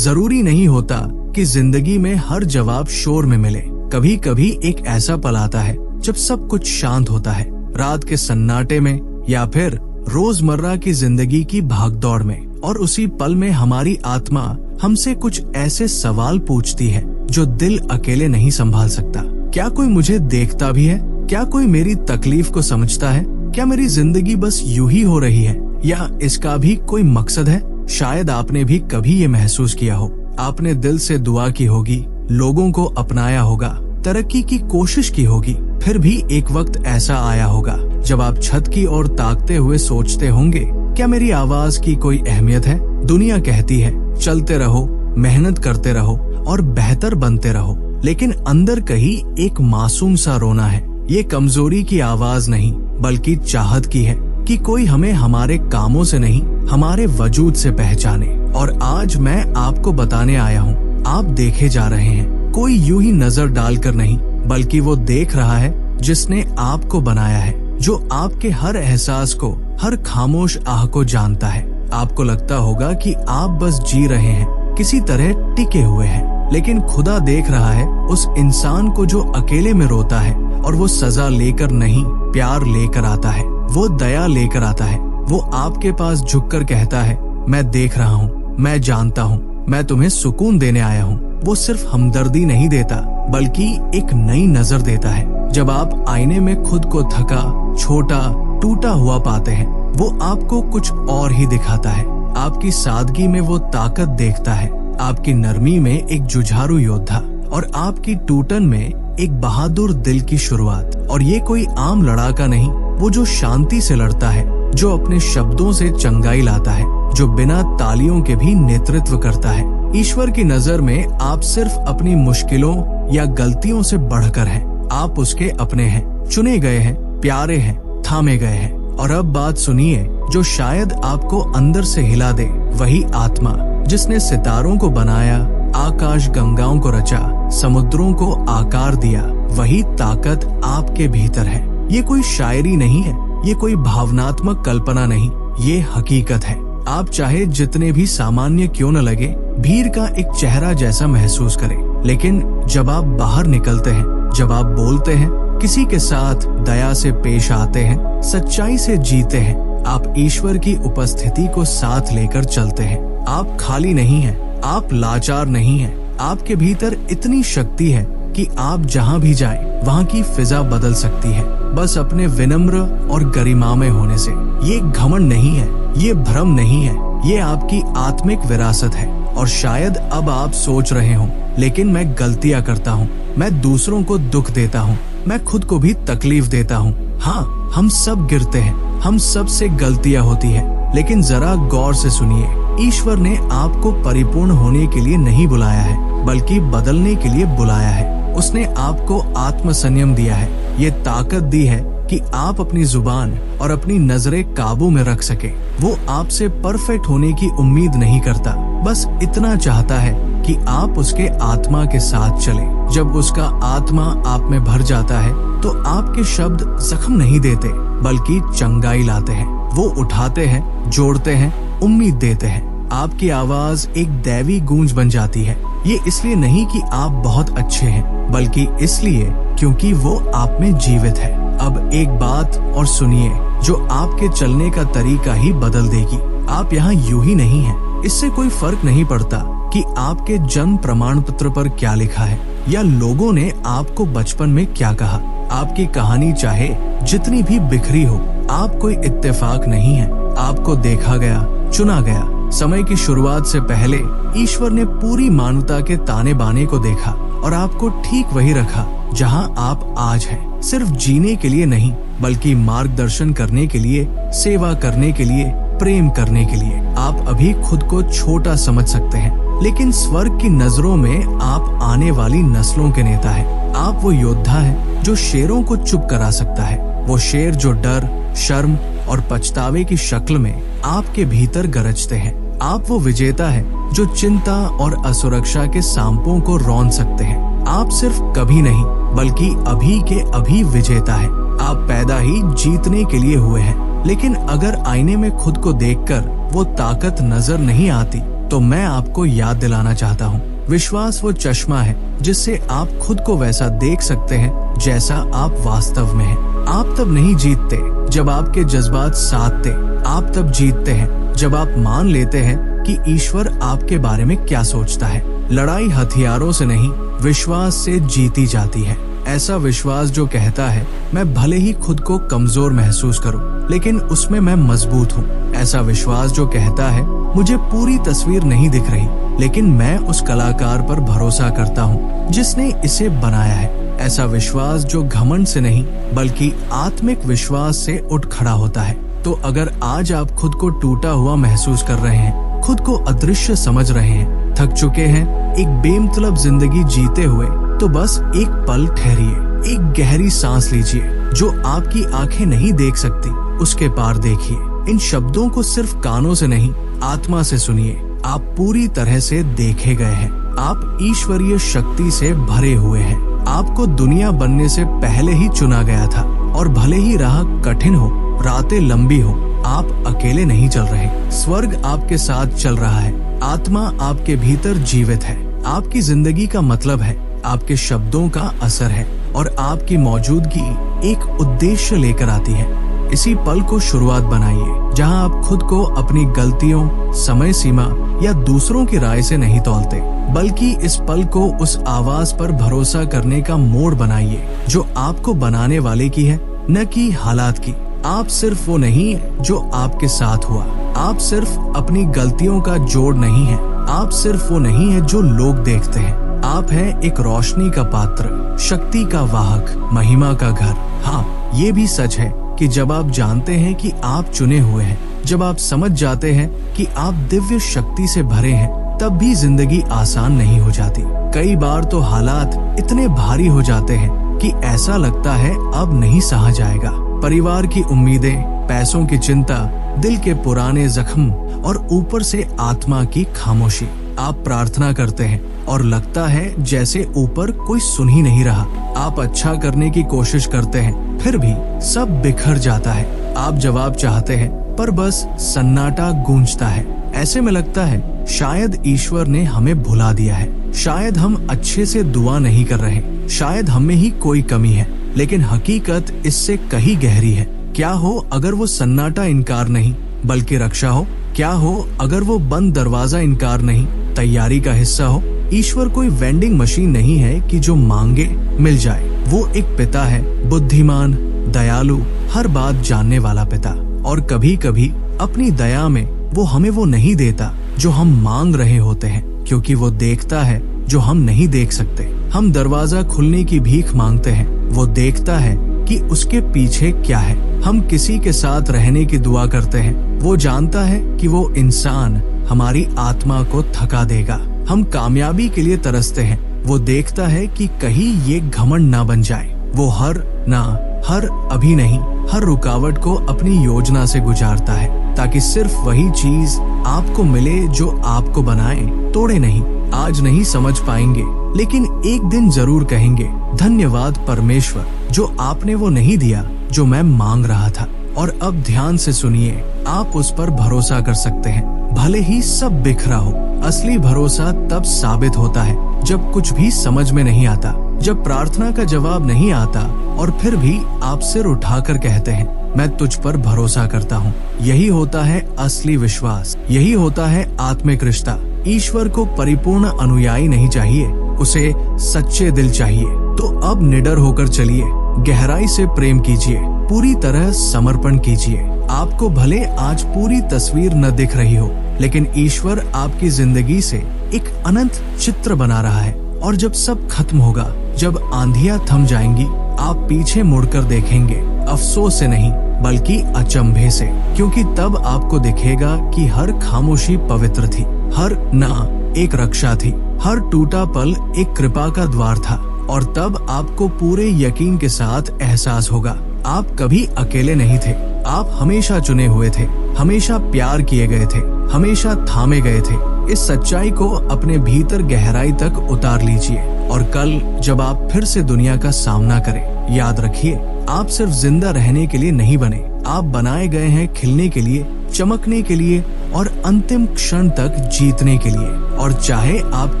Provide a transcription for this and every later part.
जरूरी नहीं होता कि जिंदगी में हर जवाब शोर में मिले। कभी कभी एक ऐसा पल आता है जब सब कुछ शांत होता है, रात के सन्नाटे में या फिर रोजमर्रा की जिंदगी की भागदौड़ में, और उसी पल में हमारी आत्मा हमसे कुछ ऐसे सवाल पूछती है जो दिल अकेले नहीं संभाल सकता। क्या कोई मुझे देखता भी है? क्या कोई मेरी तकलीफ को समझता है? क्या मेरी जिंदगी बस यूं ही हो रही है या इसका भी कोई मकसद है? शायद आपने भी कभी ये महसूस किया हो। आपने दिल से दुआ की होगी, लोगों को अपनाया होगा, तरक्की की कोशिश की होगी, फिर भी एक वक्त ऐसा आया होगा जब आप छत की ओर ताकते हुए सोचते होंगे, क्या मेरी आवाज की कोई अहमियत है? दुनिया कहती है चलते रहो, मेहनत करते रहो और बेहतर बनते रहो, लेकिन अंदर कहीं एक मासूम सा रोना है। ये कमजोरी की आवाज नहीं बल्कि चाहत की है कि कोई हमें हमारे कामों से नहीं, हमारे वजूद से पहचाने। और आज मैं आपको बताने आया हूँ, आप देखे जा रहे हैं, कोई यूं ही नजर डालकर नहीं, बल्कि वो देख रहा है जिसने आपको बनाया है, जो आपके हर एहसास को, हर खामोश आह को जानता है। आपको लगता होगा कि आप बस जी रहे हैं, किसी तरह टिके हुए हैं, लेकिन खुदा देख रहा है उस इंसान को जो अकेले में रोता है, और वो सजा लेकर नहीं, प्यार लेकर आता है, वो दया लेकर आता है। वो आपके पास झुककर कहता है, मैं देख रहा हूँ, मैं जानता हूँ, मैं तुम्हें सुकून देने आया हूँ। वो सिर्फ हमदर्दी नहीं देता बल्कि एक नई नजर देता है। जब आप आईने में खुद को थका, छोटा, टूटा हुआ पाते हैं, वो आपको कुछ और ही दिखाता है। आपकी सादगी में वो ताकत देखता है, आपकी नरमी में एक जुझारू योद्धा, और आपकी टूटन में एक बहादुर दिल की शुरुआत। और ये कोई आम लड़ाका नहीं, वो जो शांति से लड़ता है, जो अपने शब्दों से चंगाई लाता है, जो बिना तालियों के भी नेतृत्व करता है। ईश्वर की नजर में आप सिर्फ अपनी मुश्किलों या गलतियों से बढ़कर हैं। आप उसके अपने हैं, चुने गए हैं, प्यारे हैं, थामे गए हैं। और अब बात सुनिए जो शायद आपको अंदर से हिला दे, वही आत्मा जिसने सितारों को बनाया, आकाश गंगाओं को रचा, समुद्रों को आकार दिया, वही ताकत आपके भीतर है। ये कोई शायरी नहीं है, ये कोई भावनात्मक कल्पना नहीं, ये हकीकत है। आप चाहे जितने भी सामान्य क्यों न लगे, भीड़ का एक चेहरा जैसा महसूस करें, लेकिन जब आप बाहर निकलते हैं, जब आप बोलते हैं, किसी के साथ दया से पेश आते हैं, सच्चाई से जीते हैं, आप ईश्वर की उपस्थिति को साथ लेकर चलते हैं। आप खाली नहीं हैं, आप लाचार नहीं हैं। आपके भीतर इतनी शक्ति है कि आप जहाँ भी जाएं, वहाँ की फिजा बदल सकती है, बस अपने विनम्र और गरिमामय होने से। ये घमंड नहीं है, ये भ्रम नहीं है, ये आपकी आत्मिक विरासत है। और शायद अब आप सोच रहे हो, लेकिन मैं गलतियाँ करता हूँ, मैं दूसरों को दुख देता हूँ, मैं खुद को भी तकलीफ देता हूँ। हाँ, हम सब गिरते हैं, हम सब से गलतियाँ होती है, लेकिन जरा गौर से सुनिए, ईश्वर ने आपको परिपूर्ण होने के लिए नहीं बुलाया है, बल्कि बदलने के लिए बुलाया है। उसने आपको आत्म संयम दिया है, ये ताकत दी है कि आप अपनी जुबान और अपनी नजरें काबू में रख सके। वो आपसे परफेक्ट होने की उम्मीद नहीं करता, बस इतना चाहता है कि आप उसके आत्मा के साथ चले। जब उसका आत्मा आप में भर जाता है, तो आपके शब्द जख्म नहीं देते, बल्कि चंगाई लाते हैं। वो उठाते हैं, जोड़ते हैं, उम्मीद देते हैं। आपकी आवाज एक दैवी गूंज बन जाती है। ये इसलिए नहीं कि आप बहुत अच्छे हैं, बल्कि इसलिए क्योंकि वो आप में जीवित है। अब एक बात और सुनिए जो आपके चलने का तरीका ही बदल देगी। आप यहाँ यूं ही नहीं हैं। इससे कोई फर्क नहीं पड़ता कि आपके जन्म प्रमाण पत्र पर क्या लिखा है या लोगों ने आपको बचपन में क्या कहा। आपकी कहानी चाहे जितनी भी बिखरी हो, आप कोई इत्तेफाक नहीं है। आपको देखा गया, चुना गया। समय की शुरुआत से पहले ईश्वर ने पूरी मानवता के ताने बाने को देखा और आपको ठीक वही रखा जहां आप आज हैं। सिर्फ जीने के लिए नहीं, बल्कि मार्गदर्शन करने के लिए, सेवा करने के लिए, प्रेम करने के लिए। आप अभी खुद को छोटा समझ सकते हैं, लेकिन स्वर्ग की नजरों में आप आने वाली नस्लों के नेता हैं। आप वो योद्धा हैं जो शेरों को चुप करा सकता है। वो शेर जो डर, शर्म और पछतावे की शक्ल में आपके भीतर गरजते हैं। आप वो विजेता हैं जो चिंता और असुरक्षा के सांपों को रौंद सकते हैं। आप सिर्फ कभी नहीं, बल्कि अभी के अभी विजेता हैं। आप पैदा ही जीतने के लिए हुए हैं। लेकिन अगर आईने में खुद को देखकर वो ताकत नजर नहीं आती, तो मैं आपको याद दिलाना चाहता हूँ, विश्वास वो चश्मा है जिससे आप खुद को वैसा देख सकते हैं जैसा आप वास्तव में हैं। आप तब नहीं जीतते जब आपके जज्बात साथ थे, आप तब जीतते हैं जब आप मान लेते हैं कि ईश्वर आपके बारे में क्या सोचता है। लड़ाई हथियारों से नहीं, विश्वास से जीती जाती है। ऐसा विश्वास जो कहता है मैं भले ही खुद को कमजोर महसूस करूं, लेकिन उसमें मैं मजबूत हूं। ऐसा विश्वास जो कहता है मुझे पूरी तस्वीर नहीं दिख रही, लेकिन मैं उस कलाकार पर भरोसा करता हूं जिसने इसे बनाया है। ऐसा विश्वास जो घमंड से नहीं बल्कि आत्मिक विश्वास से उठ खड़ा होता है। तो अगर आज आप खुद को टूटा हुआ महसूस कर रहे हैं, खुद को अदृश्य समझ रहे हैं, थक चुके हैं एक बेमतलब जिंदगी जीते हुए, तो बस एक पल ठहरिए, एक गहरी सांस लीजिए। जो आपकी आंखें नहीं देख सकती उसके पार देखिए। इन शब्दों को सिर्फ कानों से नहीं, आत्मा से सुनिए। आप पूरी तरह से देखे गए हैं। आप ईश्वरीय शक्ति से भरे हुए हैं। आपको दुनिया बनने से पहले ही चुना गया था, और भले ही राह कठिन हो, रातें लंबी हो, आप अकेले नहीं चल रहे। स्वर्ग आपके साथ चल रहा है। आत्मा आपके भीतर जीवित है। आपकी जिंदगी का मतलब है, आपके शब्दों का असर है, और आपकी मौजूदगी एक उद्देश्य लेकर आती है। इसी पल को शुरुआत बनाइए जहां आप खुद को अपनी गलतियों, समय सीमा या दूसरों की राय से नहीं तौलते, बल्कि इस पल को उस आवाज पर भरोसा करने का मोड़ बनाइए जो आपको बनाने वाले की है, न कि हालात की। आप सिर्फ वो नहीं है जो आपके साथ हुआ। आप सिर्फ अपनी गलतियों का जोड़ नहीं है। आप सिर्फ वो नहीं है जो लोग देखते हैं। आप हैं एक रोशनी का पात्र, शक्ति का वाहक, महिमा का घर। हाँ, ये भी सच है कि जब आप जानते हैं कि आप चुने हुए हैं, जब आप समझ जाते हैं कि आप दिव्य शक्ति से भरे हैं, तब भी जिंदगी आसान नहीं हो जाती। कई बार तो हालात इतने भारी हो जाते हैं कि ऐसा लगता है अब नहीं सहा जाएगा। परिवार की उम्मीदें, पैसों की चिंता, दिल के पुराने जख्म और ऊपर से आत्मा की खामोशी। आप प्रार्थना करते हैं और लगता है जैसे ऊपर कोई सुन ही नहीं रहा। आप अच्छा करने की कोशिश करते हैं, फिर भी सब बिखर जाता है। आप जवाब चाहते हैं पर बस सन्नाटा गूंजता है। ऐसे में लगता है शायद ईश्वर ने हमें भुला दिया है, शायद हम अच्छे से दुआ नहीं कर रहे, शायद हमें ही कोई कमी है। लेकिन हकीकत इससे कहीं गहरी है। क्या हो अगर वो सन्नाटा इनकार नहीं बल्कि रक्षा हो? क्या हो अगर वो बंद दरवाजा इनकार नहीं, तैयारी का हिस्सा हो? ईश्वर कोई वेंडिंग मशीन नहीं है कि जो मांगे मिल जाए। वो एक पिता है, बुद्धिमान, दयालु, हर बात जानने वाला पिता। और कभी कभी अपनी दया में वो हमें वो नहीं देता जो हम मांग रहे होते हैं, क्योंकि वो देखता है जो हम नहीं देख सकते। हम दरवाजा खुलने की भीख मांगते हैं, वो देखता है कि उसके पीछे क्या है। हम किसी के साथ रहने की दुआ करते हैं, वो जानता है कि वो इंसान हमारी आत्मा को थका देगा। हम कामयाबी के लिए तरसते हैं, वो देखता है कि कहीं ये घमंड ना बन जाए। वो हर अभी नहीं, हर रुकावट को अपनी योजना से गुजारता है, ताकि सिर्फ वही चीज आपको मिले जो आपको बनाए, तोड़े नहीं। आज नहीं समझ पाएंगे, लेकिन एक दिन जरूर कहेंगे, धन्यवाद परमेश्वर, जो आपने वो नहीं दिया जो मैं मांग रहा था। और अब ध्यान से सुनिए, आप उस पर भरोसा कर सकते हैं, भले ही सब बिखरा हो। असली भरोसा तब साबित होता है जब कुछ भी समझ में नहीं आता, जब प्रार्थना का जवाब नहीं आता, और फिर भी आप सिर उठाकर कहते हैं, मैं तुझ पर भरोसा करता हूँ। यही होता है असली विश्वास, यही होता है आत्मिक रिश्ता। ईश्वर को परिपूर्ण अनुयायी नहीं चाहिए, उसे सच्चे दिल चाहिए। तो अब निडर होकर चलिए, गहराई से प्रेम कीजिए, पूरी तरह समर्पण कीजिए। आपको भले आज पूरी तस्वीर न दिख रही हो, लेकिन ईश्वर आपकी जिंदगी से एक अनंत चित्र बना रहा है। और जब सब खत्म होगा, जब आंधियां थम जाएंगी, आप पीछे मुड़कर देखेंगे, अफसोस से नहीं बल्कि अचंभे से, क्योंकि तब आपको दिखेगा कि हर खामोशी पवित्र थी, हर ना एक रक्षा थी, हर टूटा पल एक कृपा का द्वार था। और तब आपको पूरे यकीन के साथ एहसास होगा, आप कभी अकेले नहीं थे। आप हमेशा चुने हुए थे, हमेशा प्यार किए गए थे, हमेशा थामे गए थे। इस सच्चाई को अपने भीतर गहराई तक उतार लीजिए, और कल जब आप फिर से दुनिया का सामना करें, याद रखिए, आप सिर्फ जिंदा रहने के लिए नहीं बने, आप बनाए गए हैं खिलने के लिए, चमकने के लिए और अंतिम क्षण तक जीतने के लिए। और चाहे आप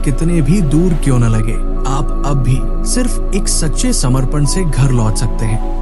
कितने भी दूर क्यों न लगे, आप अब भी सिर्फ एक सच्चे समर्पण से घर लौट सकते हैं।